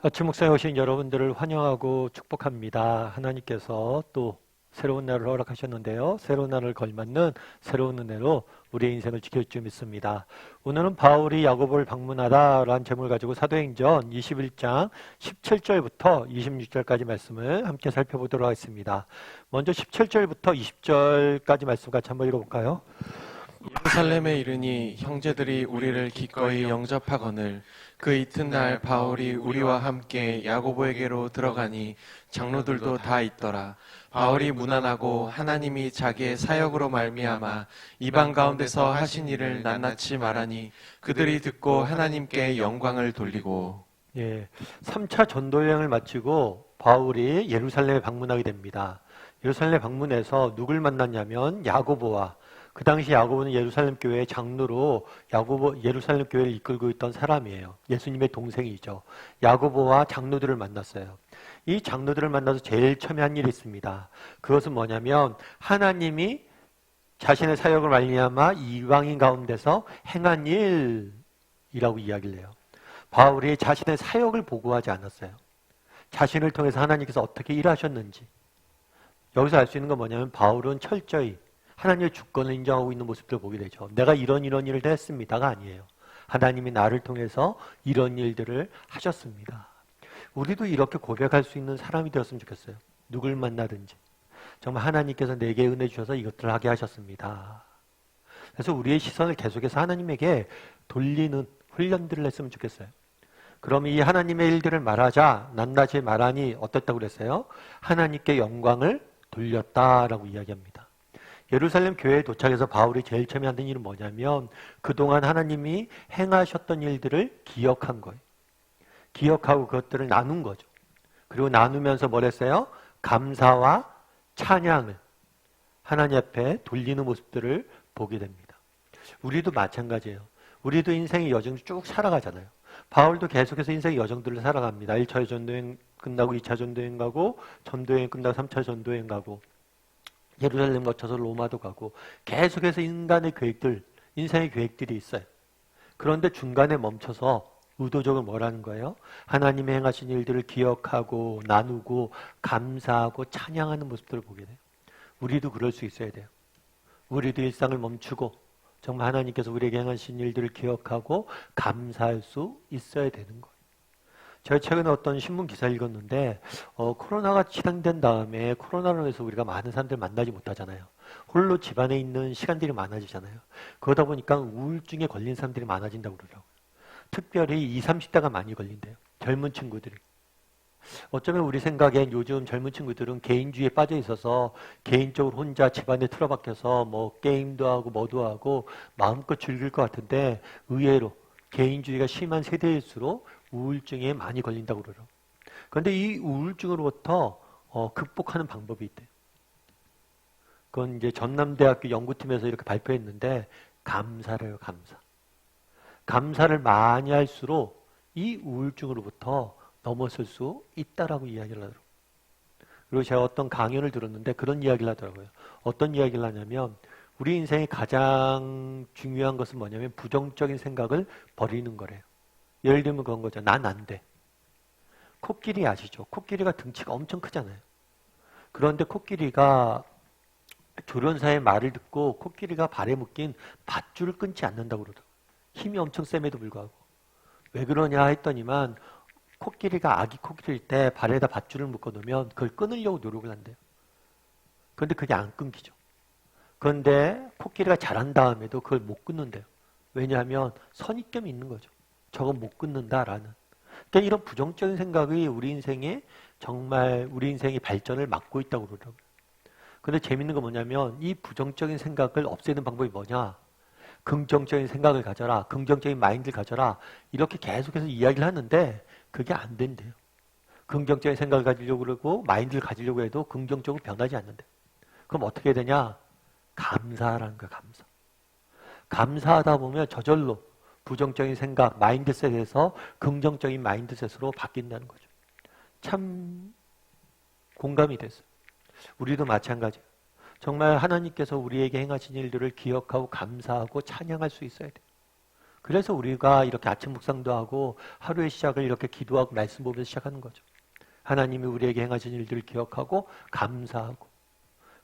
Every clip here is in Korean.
아침 묵상에 오신 여러분들을 환영하고 축복합니다. 하나님께서 또 새로운 날을 허락하셨는데요. 새로운 날을 걸맞는 새로운 은혜로 우리의 인생을 지킬 줄 믿습니다. 오늘은 바울이 야고보를 방문하다라는 제목을 가지고 사도행전 21장 17절부터 26절까지 말씀을 함께 살펴보도록 하겠습니다. 먼저 17절부터 20절까지 말씀 같이 한번 읽어볼까요? 예루살렘에 이르니 형제들이 우리를 기꺼이 영접하거늘 그 이튿날 바울이 우리와 함께 야고보에게로 들어가니 장로들도 다 있더라. 바울이 무난하고 하나님이 자기의 사역으로 말미암아 이방 가운데서 하신 일을 낱낱이 말하니 그들이 듣고 하나님께 영광을 돌리고. 3차 전도 여행을 마치고 바울이 예루살렘에 방문하게 됩니다. 예루살렘 방문해서 누굴 만났냐면 야고보와, 그 당시 야고보는 예루살렘 교회의 장로로 예루살렘 교회를 이끌고 있던 사람이에요. 예수님의 동생이죠. 야고보와 장로들을 만났어요. 이 장로들을 만나서 제일 처음에 한 일이 있습니다. 그것은 뭐냐면 하나님이 자신의 사역을 말미암아 이방인 가운데서 행한 일이라고 이야기를 해요. 바울이 자신의 사역을 보고하지 않았어요. 자신을 통해서 하나님께서 어떻게 일하셨는지. 여기서 알 수 있는 건 뭐냐면 바울은 철저히 하나님의 주권을 인정하고 있는 모습들을 보게 되죠. 내가 이런 일을 했습니다가 아니에요. 하나님이 나를 통해서 이런 일들을 하셨습니다. 우리도 이렇게 고백할 수 있는 사람이 되었으면 좋겠어요. 누굴 만나든지. 정말 하나님께서 내게 은혜 주셔서 이것들을 하게 하셨습니다. 그래서 우리의 시선을 계속해서 하나님에게 돌리는 훈련들을 했으면 좋겠어요. 그럼 이 하나님의 일들을 말하자 낱낱이 말하니 어떻다고 그랬어요? 하나님께 영광을 돌렸다라고 이야기합니다. 예루살렘 교회에 도착해서 바울이 제일 처음에 하는 일은 뭐냐면 그동안 하나님이 행하셨던 일들을 기억한 거예요. 기억하고 그것들을 나눈 거죠. 그리고 나누면서 뭘 했어요? 감사와 찬양을 하나님 앞에 돌리는 모습들을 보게 됩니다. 우리도 마찬가지예요. 우리도 인생의 여정을 쭉 살아가잖아요. 바울도 계속해서 인생의 여정들을 살아갑니다. 1차 전도여행 끝나고 2차 전도여행 가고 전도여행 끝나고 3차 전도여행 가고 예루살렘 거쳐서 로마도 가고 계속해서 인간의 계획들, 인생의 계획들이 있어요. 그런데 중간에 멈춰서 의도적으로 뭐라는 거예요? 하나님이 행하신 일들을 기억하고 나누고 감사하고 찬양하는 모습들을 보게 돼요. 우리도 그럴 수 있어야 돼요. 우리도 일상을 멈추고 정말 하나님께서 우리에게 행하신 일들을 기억하고 감사할 수 있어야 되는 거예요. 제가 최근에 어떤 신문 기사를 읽었는데 코로나가 진행된 다음에 코로나로 인해서 우리가 많은 사람들 만나지 못하잖아요. 홀로 집안에 있는 시간들이 많아지잖아요. 그러다 보니까 우울증에 걸린 사람들이 많아진다고 그러더라고요. 특별히 20, 30대가 많이 걸린대요. 젊은 친구들이. 어쩌면 우리 생각엔 요즘 젊은 친구들은 개인주의에 빠져 있어서 개인적으로 혼자 집안에 틀어박혀서 뭐 게임도 하고 뭐도 하고 마음껏 즐길 것 같은데 의외로 개인주의가 심한 세대일수록 우울증에 많이 걸린다고 그러죠. 그런데 이 우울증으로부터 극복하는 방법이 있대요. 그건 이제 전남대학교 연구팀에서 이렇게 발표했는데 감사를 해요, 감사. 감사를 많이 할수록 이 우울증으로부터 넘어설 수 있다라고 이야기를 하더라고요. 그리고 제가 어떤 강연을 들었는데 그런 이야기를 하더라고요. 어떤 이야기를 하냐면 우리 인생의 가장 중요한 것은 뭐냐면 부정적인 생각을 버리는 거래요. 예를 들면 그런 거죠. 난 안 돼. 코끼리 아시죠? 코끼리가 등치가 엄청 크잖아요. 그런데 코끼리가 조련사의 말을 듣고 코끼리가 발에 묶인 밧줄을 끊지 않는다고 그러더라고요. 힘이 엄청 셈에도 불구하고. 왜 그러냐 했더니만 코끼리가 아기 코끼리일 때 발에다 밧줄을 묶어놓으면 그걸 끊으려고 노력을 한대요. 그런데 그게 안 끊기죠. 그런데 코끼리가 자란 다음에도 그걸 못 끊는대요. 왜냐하면 선입견이 있는 거죠. 저건 못 끊는다라는. 그러니까 이런 부정적인 생각이 우리 인생에 정말 우리 인생의 발전을 막고 있다고 그러더라고요. 근데 재밌는 건 뭐냐면 이 부정적인 생각을 없애는 방법이 뭐냐? 긍정적인 생각을 가져라. 긍정적인 마인드를 가져라. 이렇게 계속해서 이야기를 하는데 그게 안 된대요. 긍정적인 생각을 가지려고 그러고 마인드를 가지려고 해도 긍정적으로 변하지 않는데. 그럼 어떻게 해야 되냐? 감사하라는 거야, 감사. 감사하다 보면 저절로 부정적인 생각, 마인드셋에서 긍정적인 마인드셋으로 바뀐다는 거죠. 참 공감이 됐어요. 우리도 마찬가지예요. 정말 하나님께서 우리에게 행하신 일들을 기억하고 감사하고 찬양할 수 있어야 돼요. 그래서 우리가 이렇게 아침 묵상도 하고 하루의 시작을 이렇게 기도하고 말씀 보면서 시작하는 거죠. 하나님이 우리에게 행하신 일들을 기억하고 감사하고,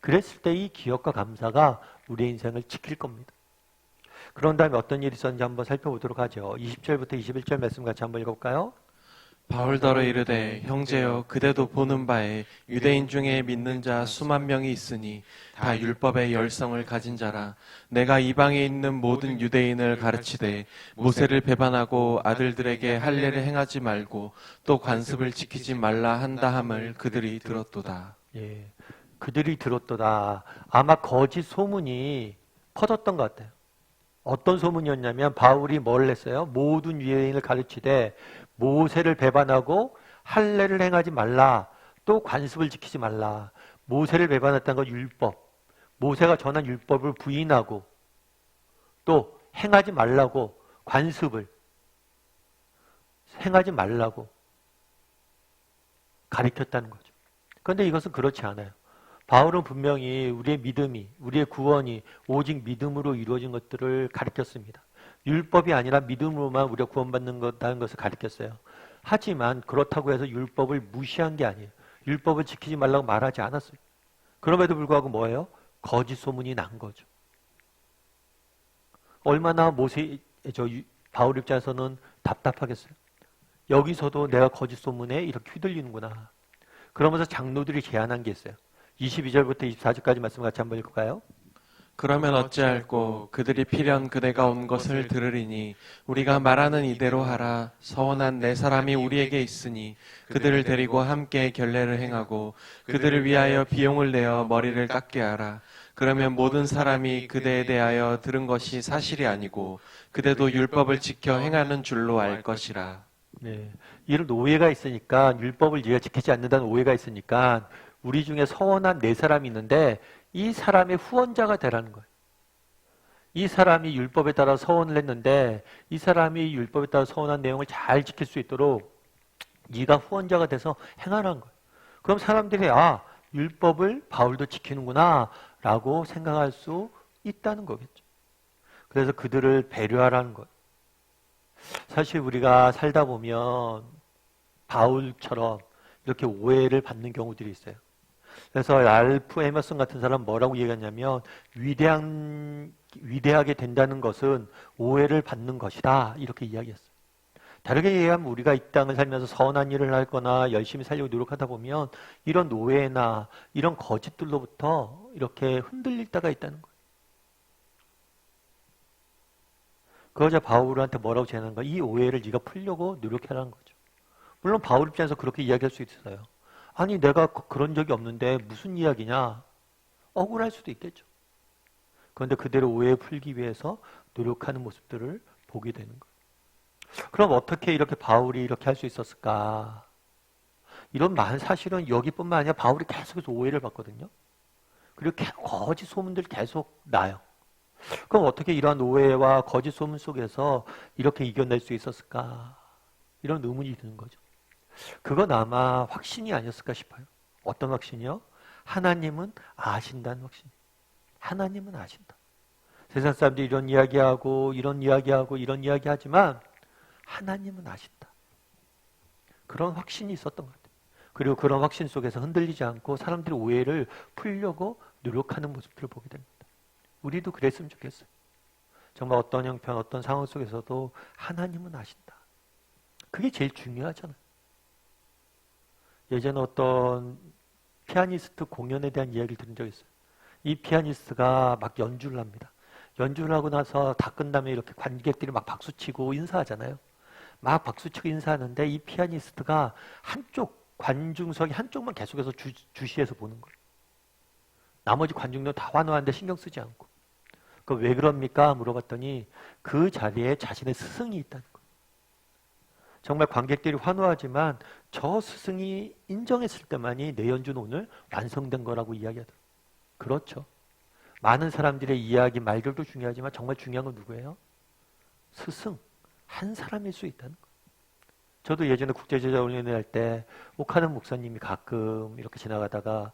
그랬을 때 이 기억과 감사가 우리의 인생을 지킬 겁니다. 그런 다음에 어떤 일이 있었는지 한번 살펴보도록 하죠. 20절부터 21절 말씀 같이 한번 읽어볼까요? 바울더러 이르되 형제여 그대도 보는 바에 유대인 중에 믿는 자 수만 명이 있으니 다 율법의 열성을 가진 자라. 내가 이방에 있는 모든 유대인을 가르치되 모세를 배반하고 아들들에게 할례를 행하지 말고 또 관습을 지키지 말라 한다 함을 그들이 들었도다. 예, 그들이 들었도다. 아마 거짓 소문이 퍼졌던 것 같아요. 어떤 소문이었냐면 바울이 뭘 했어요? 모든 유대인을 가르치되 모세를 배반하고 할례를 행하지 말라, 또 관습을 지키지 말라. 모세를 배반했다는 건 율법, 모세가 전한 율법을 부인하고 또 행하지 말라고, 관습을 행하지 말라고 가르쳤다는 거죠. 그런데 이것은 그렇지 않아요. 바울은 분명히 우리의 믿음이, 우리의 구원이 오직 믿음으로 이루어진 것들을 가르쳤습니다. 율법이 아니라 믿음으로만 우리가 구원받는 것다는 것을 가르쳤어요. 하지만 그렇다고 해서 율법을 무시한 게 아니에요. 율법을 지키지 말라고 말하지 않았어요. 그럼에도 불구하고 뭐예요? 거짓 소문이 난 거죠. 얼마나 바울 입장에서는 답답하겠어요. 여기서도 내가 거짓 소문에 이렇게 휘둘리는구나. 그러면서 장로들이 제안한 게 있어요. 22절부터 24절까지 말씀 같이 한번 읽을까요? 그러면 어찌할꼬 그들이 필연 그대가 온 것을 들으리니 우리가 말하는 이대로 하라. 서원한 네 사람이 우리에게 있으니 그들을 데리고 함께 결례를 행하고 그들을 위하여 비용을 내어 머리를 깎게 하라. 그러면 모든 사람이 그대에 대하여 들은 것이 사실이 아니고 그대도 율법을 지켜 행하는 줄로 알 것이라. 네, 이런 오해가 있으니까, 율법을 네가 지키지 않는다는 오해가 있으니까 우리 중에 서원한 네 사람이 있는데 이 사람의 후원자가 되라는 거예요. 이 사람이 율법에 따라 서원을 했는데 이 사람이 율법에 따라 서원한 내용을 잘 지킬 수 있도록 네가 후원자가 돼서 행하라는 거예요. 그럼 사람들이 율법을 바울도 지키는구나 라고 생각할 수 있다는 거겠죠. 그래서 그들을 배려하라는 거예요. 사실 우리가 살다 보면 바울처럼 이렇게 오해를 받는 경우들이 있어요. 그래서 랄프 에머슨 같은 사람 뭐라고 얘기했냐면 위대하게 된다는 것은 오해를 받는 것이다, 이렇게 이야기했어요. 다르게 얘기하면 우리가 이 땅을 살면서 선한 일을 하거나 열심히 살려고 노력하다 보면 이런 오해나 이런 거짓들로부터 이렇게 흔들릴 때가 있다는 거예요. 그러자 바울한테 뭐라고 제안한가? 이 오해를 네가 풀려고 노력하라는 거죠. 물론 바울 입장에서 그렇게 이야기할 수 있어요. 아니 내가 그런 적이 없는데 무슨 이야기냐? 억울할 수도 있겠죠. 그런데 그대로 오해 풀기 위해서 노력하는 모습들을 보게 되는 거예요. 그럼 어떻게 이렇게 바울이 이렇게 할 수 있었을까? 이런 사실은 여기뿐만 아니라 바울이 계속해서 오해를 받거든요. 그리고 거짓 소문들 계속 나요. 그럼 어떻게 이러한 오해와 거짓 소문 속에서 이렇게 이겨낼 수 있었을까? 이런 의문이 드는 거죠. 그건 아마 확신이 아니었을까 싶어요. 어떤 확신이요? 하나님은 아신다는 확신. 하나님은 아신다. 세상 사람들이 이런 이야기하고 이런 이야기하고 이런 이야기하지만 하나님은 아신다. 그런 확신이 있었던 것 같아요. 그리고 그런 확신 속에서 흔들리지 않고 사람들의 오해를 풀려고 노력하는 모습들을 보게 됩니다. 우리도 그랬으면 좋겠어요. 정말 어떤 형편, 어떤 상황 속에서도 하나님은 아신다. 그게 제일 중요하잖아요. 예전에 어떤 피아니스트 공연에 대한 이야기를 들은 적이 있어요. 이 피아니스트가 막 연주를 합니다. 연주를 하고 나서 다 끝나면 이렇게 관객들이 막 박수치고 인사하잖아요. 막 박수치고 인사하는데 이 피아니스트가 관중석이 한쪽만 계속해서 주시해서 보는 거예요. 나머지 관중들은 다 환호하는데 신경 쓰지 않고. 그 왜 그럽니까? 물어봤더니 그 자리에 자신의 스승이 있다는 거예요. 정말 관객들이 환호하지만 저 스승이 인정했을 때만이 내 연주는 오늘 완성된 거라고 이야기하더라고요. 그렇죠. 많은 사람들의 이야기, 말들도 중요하지만 정말 중요한 건 누구예요? 스승, 한 사람일 수 있다는 거예요. 저도 예전에 국제제자훈련을 할 때 옥하는 목사님이 가끔 이렇게 지나가다가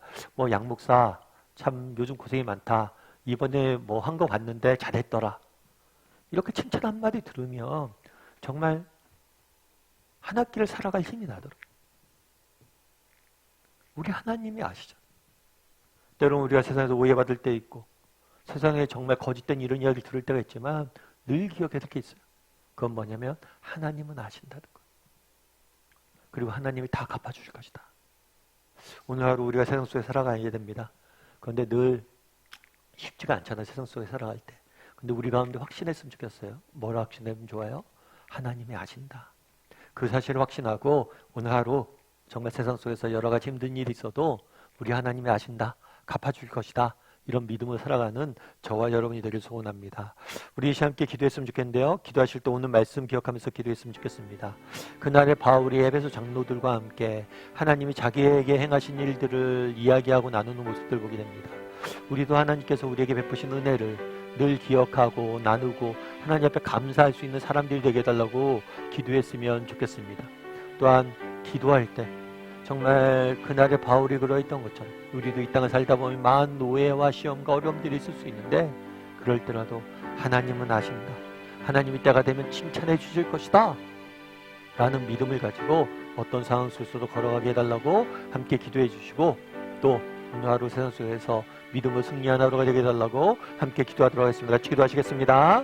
양 목사 참 요즘 고생이 많다. 이번에 한 거 봤는데 잘했더라. 이렇게 칭찬 한마디 들으면 정말 한 학기를 살아갈 힘이 나더라고요. 우리 하나님이 아시죠. 때로는 우리가 세상에서 오해받을 때 있고 세상에 정말 거짓된 이런 이야기를 들을 때가 있지만 늘 기억해야 될 게 있어요. 그건 뭐냐면 하나님은 아신다는 거. 그리고 하나님이 다 갚아주실 것이다. 오늘 하루 우리가 세상 속에 살아가야 됩니다. 그런데 늘 쉽지가 않잖아요. 세상 속에 살아갈 때. 근데 우리 가운데 확신했으면 좋겠어요. 뭘 확신하면 좋아요? 하나님이 아신다. 그 사실을 확신하고 오늘 하루 정말 세상 속에서 여러 가지 힘든 일이 있어도 우리 하나님이 아신다. 갚아줄 것이다. 이런 믿음으로 살아가는 저와 여러분이 되길 소원합니다. 우리 이 시간 함께 기도했으면 좋겠는데요. 기도하실 때 오늘 말씀 기억하면서 기도했으면 좋겠습니다. 그날의 바울이 에베소 장로들과 함께 하나님이 자기에게 행하신 일들을 이야기하고 나누는 모습들 보게 됩니다. 우리도 하나님께서 우리에게 베푸신 은혜를 늘 기억하고 나누고 하나님 앞에 감사할 수 있는 사람들이 되게 해달라고 기도했으면 좋겠습니다. 또한 기도할 때 정말 그날의 바울이 그러했던 것처럼 우리도 이 땅을 살다 보면 많은 노예와 시험과 어려움들이 있을 수 있는데 그럴 때라도 하나님은 아신다. 하나님이 때가 되면 칭찬해 주실 것이다. 라는 믿음을 가지고 어떤 상황 속에서도 걸어가게 해달라고 함께 기도해 주시고 또 오늘 하루 세상 속에서 믿음을 승리하는 하루가 되게 해달라고 함께 기도하도록 하겠습니다. 같이 기도하시겠습니다.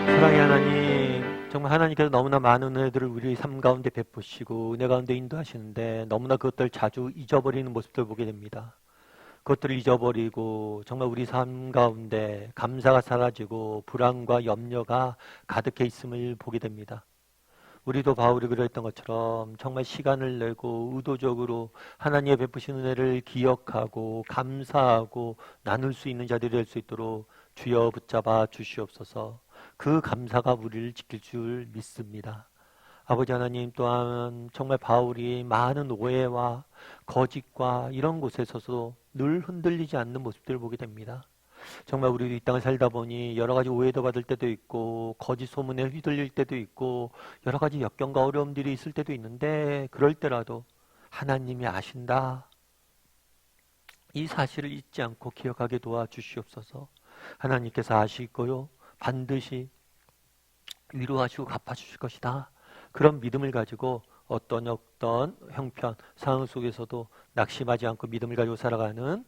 사랑의 하나님, 정말 하나님께서 너무나 많은 은혜들을 우리 삶 가운데 베푸시고 은혜 가운데 인도하시는데 너무나 그것들 자주 잊어버리는 모습들을 보게 됩니다. 그것들을 잊어버리고 정말 우리 삶 가운데 감사가 사라지고 불안과 염려가 가득해 있음을 보게 됩니다. 우리도 바울이 그랬던 것처럼 정말 시간을 내고 의도적으로 하나님의 베푸신 은혜를 기억하고 감사하고 나눌 수 있는 자들이 될 수 있도록 주여 붙잡아 주시옵소서. 그 감사가 우리를 지킬 줄 믿습니다. 아버지 하나님, 또한 정말 바울이 많은 오해와 거짓과 이런 곳에서도 늘 흔들리지 않는 모습들을 보게 됩니다. 정말 우리도 이 땅을 살다 보니 여러 가지 오해도 받을 때도 있고 거짓 소문에 휘둘릴 때도 있고 여러 가지 역경과 어려움들이 있을 때도 있는데 그럴 때라도 하나님이 아신다. 이 사실을 잊지 않고 기억하게 도와주시옵소서. 하나님께서 아시고요. 반드시 위로하시고 갚아주실 것이다. 그런 믿음을 가지고 어떤 형편, 상황 속에서도 낙심하지 않고 믿음을 가지고 살아가는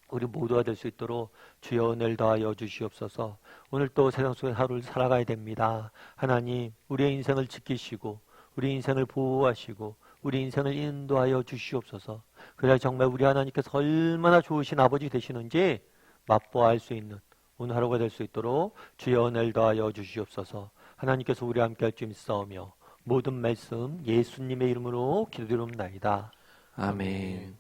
우리 모두가 될 수 있도록 주여 은혜를 더하여 주시옵소서. 오늘 또 세상 속에 하루를 살아가야 됩니다. 하나님, 우리의 인생을 지키시고 우리 인생을 보호하시고 우리 인생을 인도하여 주시옵소서. 그래야 정말 우리 하나님께서 얼마나 좋으신 아버지 되시는지 맛보아할 수 있는 오늘 하루가 될 수 있도록 주여 은혜를 더하여 주시옵소서. 하나님께서 우리와 함께 할 줄 믿사오며 모든 말씀 예수님의 이름으로 기도드립니다. 아멘.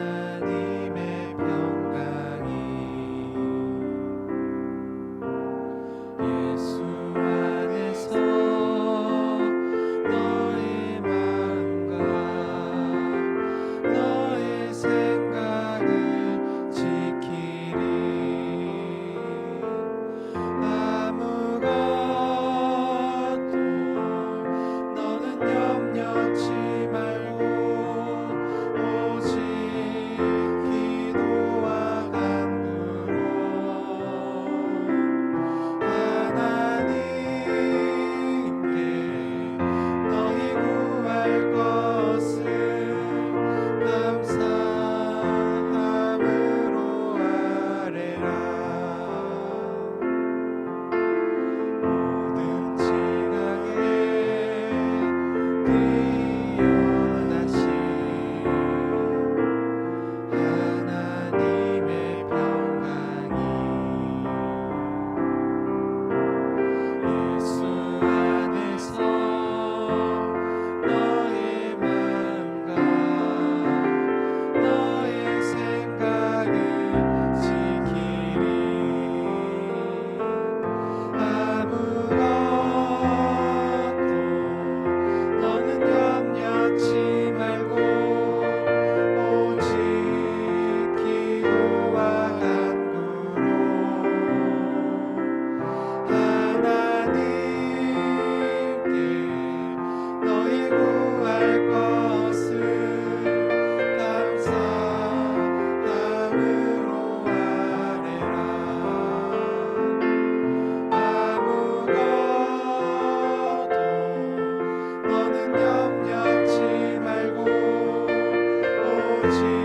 하나님의 평강이 오직